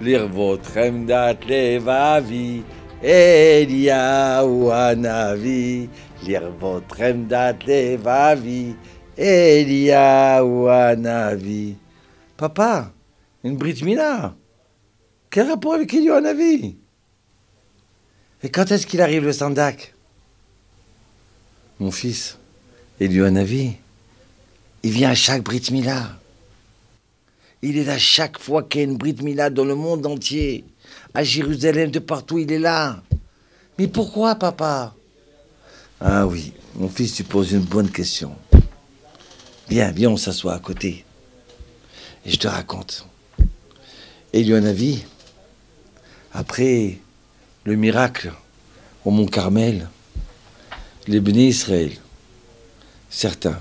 לרבותכם דת לבבי, אליהו הנביא. לרבותכם דת לבבי, אליהו הנביא. Papa, une Brit Mila. Quel rapport avec Eliyahu Hanavi? Et quand est-ce qu'il arrive le Sandak? Mon fils, Eliyahu Hanavi, il vient à chaque Brit Mila. Il est là chaque fois qu'il y a une Brit Mila dans le monde entier. À Jérusalem, de partout, il est là. Mais pourquoi, papa? Ah oui, mon fils, tu poses une bonne question. Viens, viens, on s'assoit à côté. Et je te raconte. Eliyahu Hanavi, après le miracle au mont Carmel, les bénis Israël, certains,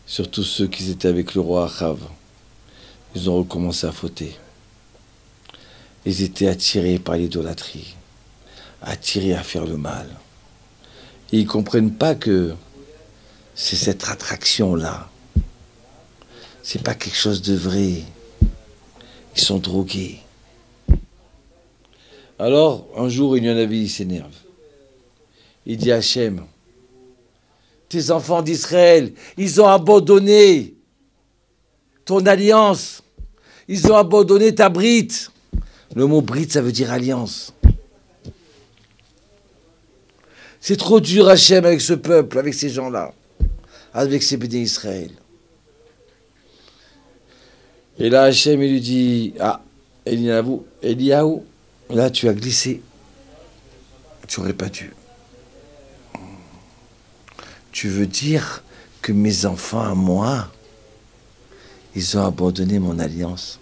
surtout ceux qui étaient avec le roi Achav, ils ont recommencé à fauter. Ils étaient attirés par l'idolâtrie, attirés à faire le mal. Et ils ne comprennent pas que c'est cette attraction-là. C'est pas quelque chose de vrai. Ils sont drogués. Alors, un jour, Eliyahu Hanavi s'énerve. Il dit à Hachem, tes enfants d'Israël, ils ont abandonné ton alliance. Ils ont abandonné ta brite. Le mot brite, ça veut dire alliance. C'est trop dur, Hachem, avec ce peuple, avec ces gens-là, avec ces bénis Israël. Et là, Hachem, il lui dit, ah, Eliyahu, là, tu as glissé. Tu n'aurais pas dû. Tu veux dire que mes enfants à moi, ils ont abandonné mon alliance.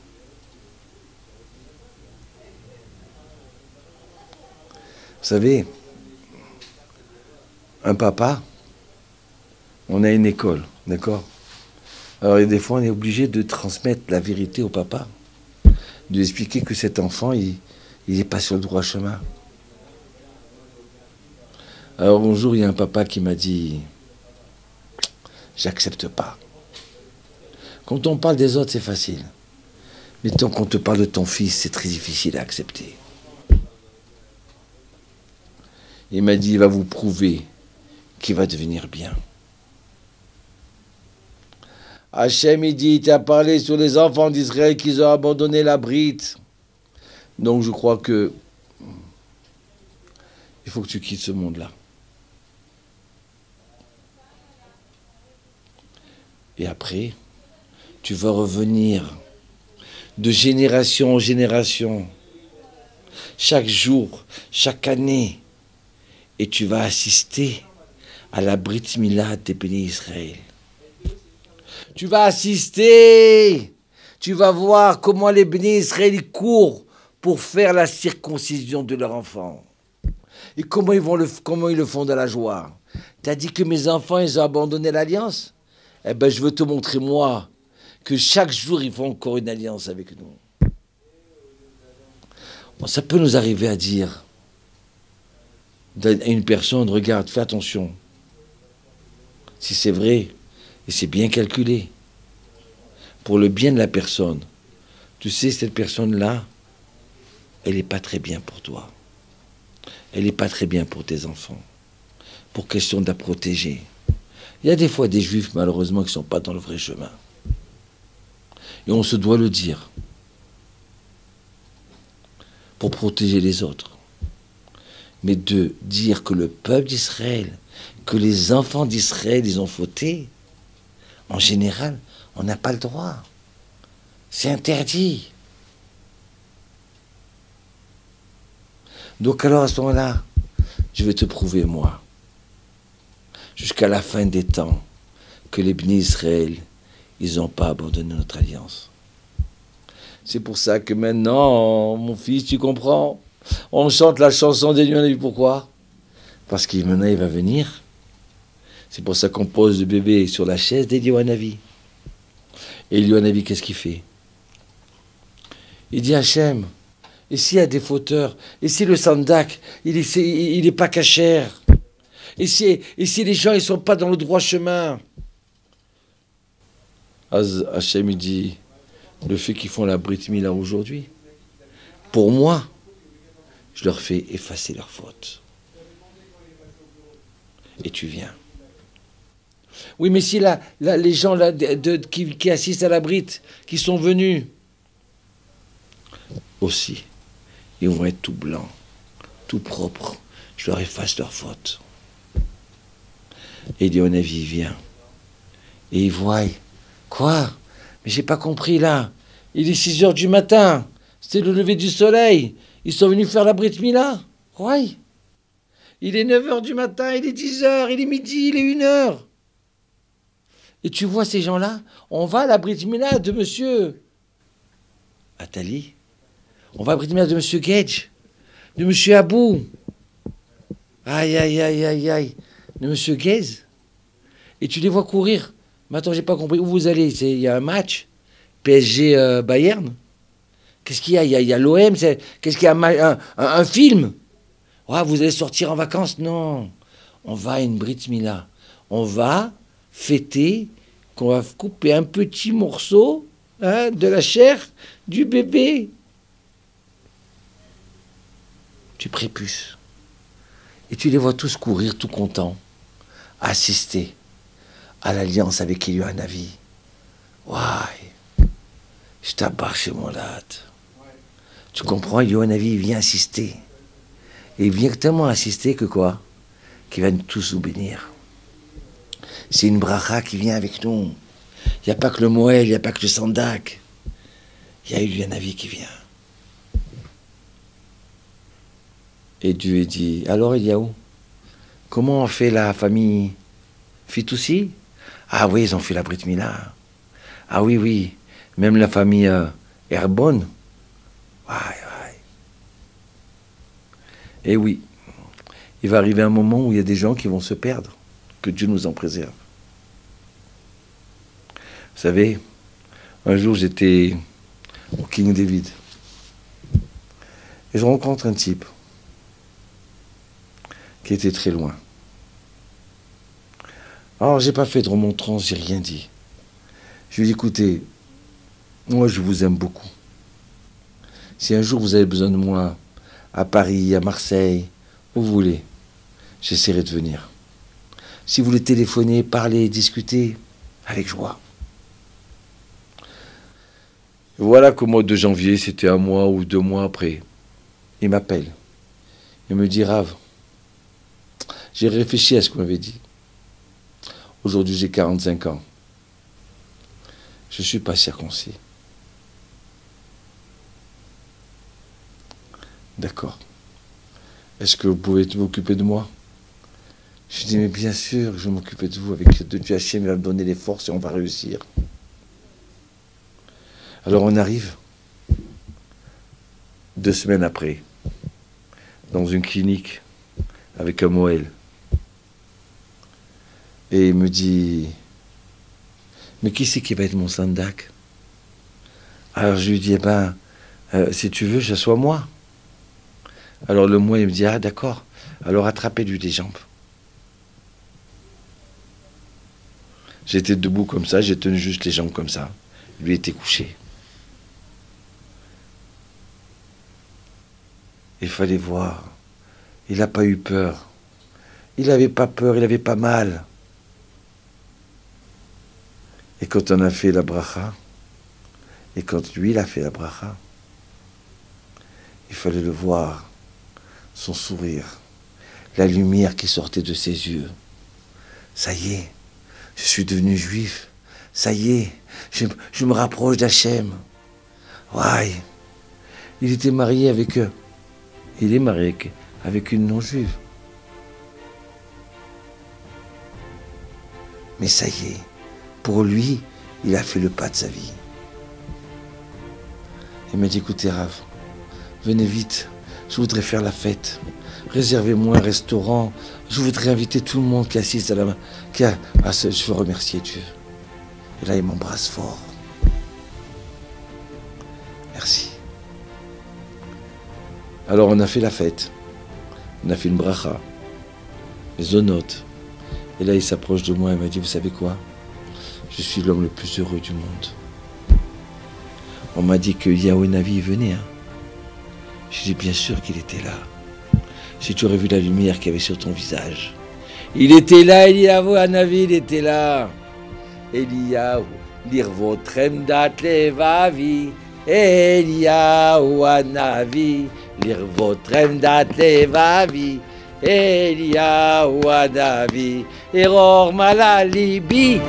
Vous savez, un papa, on a une école, d'accord? Alors, des fois, on est obligé de transmettre la vérité au papa, de lui expliquer que cet enfant, il n'est pas sur le droit chemin. Alors, un jour, il y a un papa qui m'a dit, j'accepte pas. Quand on parle des autres, c'est facile. Mais tant qu'on te parle de ton fils, c'est très difficile à accepter. Il m'a dit, il va vous prouver qu'il va devenir bien. Hachem, il dit, il a parlé sur les enfants d'Israël qu'ils ont abandonné la brite. Donc je crois que il faut que tu quittes ce monde-là. Et après, tu vas revenir de génération en génération, chaque jour, chaque année, et tu vas assister à la Brit Mila des bénis Israël. Tu vas assister, tu vas voir comment les bénis Israël courent pour faire la circoncision de leur enfant. Et comment ils le font dans la joie. Tu as dit que mes enfants, ils ont abandonné l'alliance? Eh bien, je veux te montrer, moi, que chaque jour, ils font encore une alliance avec nous. Bon, ça peut nous arriver à dire à une personne, regarde, fais attention. Si c'est vrai, et c'est bien calculé, pour le bien de la personne, tu sais, cette personne-là, elle n'est pas très bien pour toi. Elle n'est pas très bien pour tes enfants. Pour question de la protéger. Il y a des fois des juifs, malheureusement, qui ne sont pas dans le vrai chemin. Et on se doit le dire. Pour protéger les autres. Mais de dire que le peuple d'Israël, que les enfants d'Israël, ils ont fauté, en général, on n'a pas le droit. C'est interdit. Donc alors à ce moment-là, je vais te prouver, moi, jusqu'à la fin des temps, que les bénis Israël, ils n'ont pas abandonné notre alliance. C'est pour ça que maintenant, mon fils, tu comprends, on chante la chanson d'Eliyahu Hanavi. Pourquoi? Parce que maintenant, il va venir. C'est pour ça qu'on pose le bébé sur la chaise d'Eliyahu Hanavi. Et Eliyahu Hanavi, qu'est-ce qu'il fait? Il dit à Hachem, et s'il y a des fauteurs, et si le sandak, il est pas cachère, et si les gens, ils sont pas dans le droit chemin. Hachem, il dit, le fait qu'ils font la Brit Mila aujourd'hui, pour moi, je leur fais effacer leurs fautes. Et tu viens. Oui, mais si les gens là, qui assistent à la brite, qui sont venus, aussi, ils vont être tout blancs, tout propres. Je leur efface leurs fautes. Et Léonavi vient. Et il voit. Quoi? Mais j'ai pas compris là. Il est 6 heures du matin. C'est le lever du soleil. Ils sont venus faire la Brit Mila. Ouais. Il est 9 heures du matin, il est 10 heures, il est midi, il est 1 heure. Et tu vois ces gens-là, on va à la Brit Mila de monsieur Attali. On va à la Brit Mila de monsieur Gage. De monsieur Abou. Aïe, aïe, aïe, aïe, aïe. De monsieur Gaze. Et tu les vois courir. Mais attends, j'ai pas compris. Où vous allez? Il y a un match PSG Bayern. Qu'est-ce qu'il y a? Il y a l'OM. Qu'est-ce qu'il y a? Un film. Ouais, vous allez sortir en vacances? Non. On va à une Brit Mila. On va fêter qu'on va couper un petit morceau de la chair du bébé. Du prépuce. Et tu les vois tous courir, tout contents, assister à l'alliance avec Eliyahu. Ouais, je t'abarre chez mon latte. Tu comprends, Eliyahu vient assister. Et il vient tellement assister que quoi? Qu'il va nous tous nous bénir. C'est une bracha qui vient avec nous. Il n'y a pas que le Moël, il n'y a pas que le Sandak. Il y a Eliyahu qui vient. Et Dieu dit, alors Eliyahu, comment on fait la famille Fitoussi? Ah oui, ils ont fait la Brit Mila. Ah oui, oui, même la famille Herbonne. Ouais. Et oui, il va arriver un moment où il y a des gens qui vont se perdre. Que Dieu nous en préserve. Vous savez, un jour j'étais au King David. Et je rencontre un type qui était très loin. Alors, j'ai pas fait de remontrance, j'ai rien dit. Je lui ai dit, écoutez, moi je vous aime beaucoup. Si un jour vous avez besoin de moi, à Paris, à Marseille, où vous voulez, j'essaierai de venir. Si vous voulez téléphoner, parler, discuter, avec joie. Voilà qu'au mois de janvier, c'était 1 mois ou 2 mois après, il m'appelle. Il me dit, Rav, j'ai réfléchi à ce qu'on m'avait dit. Aujourd'hui, j'ai 45 ans. Je ne suis pas circoncis. D'accord. Est-ce que vous pouvez m'occuper de moi? Je dis, mais bien sûr, je vais m'occuper de vous. Avec de Dieu Hachem, il va me donner les forces et on va réussir. Alors on arrive 2 semaines après, dans une clinique, avec un Moël. Et il me dit, mais qui c'est qui va être mon sandak? Alors je lui dis, si tu veux, j'assois moi. Alors le Moël me dit, ah d'accord, alors attrapez-lui les jambes. J'étais debout comme ça, j'ai tenu juste les jambes comme ça. Lui était couché. Il fallait voir. Il n'a pas eu peur. Il n'avait pas peur, il n'avait pas mal. Et quand on a fait la bracha, et quand lui, il a fait la bracha, il fallait le voir, son sourire, la lumière qui sortait de ses yeux. Ça y est, je suis devenu juif. Ça y est, je me rapproche d'Hachem. Ouais. Il était marié avec eux. Il est marié avec une non-juive. Mais ça y est, pour lui, il a fait le pas de sa vie. Il m'a dit, écoutez Rav, venez vite, je voudrais faire la fête. Réservez-moi un restaurant. Je voudrais inviter tout le monde qui assiste à la main. Je veux remercier Dieu. Et là, il m'embrasse fort. Merci. Alors, on a fait la fête. On a fait une bracha. Les zonotes. Et là, il s'approche de moi et m'a dit, vous savez quoi? Je suis l'homme le plus heureux du monde. On m'a dit que Eliyahu venait. Hein. Je dis, bien sûr qu'il était là. Si tu aurais vu la lumière qu'il y avait sur ton visage. Il était là, Eliyahu Hanavi, il était là. Eliyahu, lirvotrem dat levavi. Eliyahu Hanavi, lirvotrem dat levavi. Eliyahu Hanavi, eror malalibi.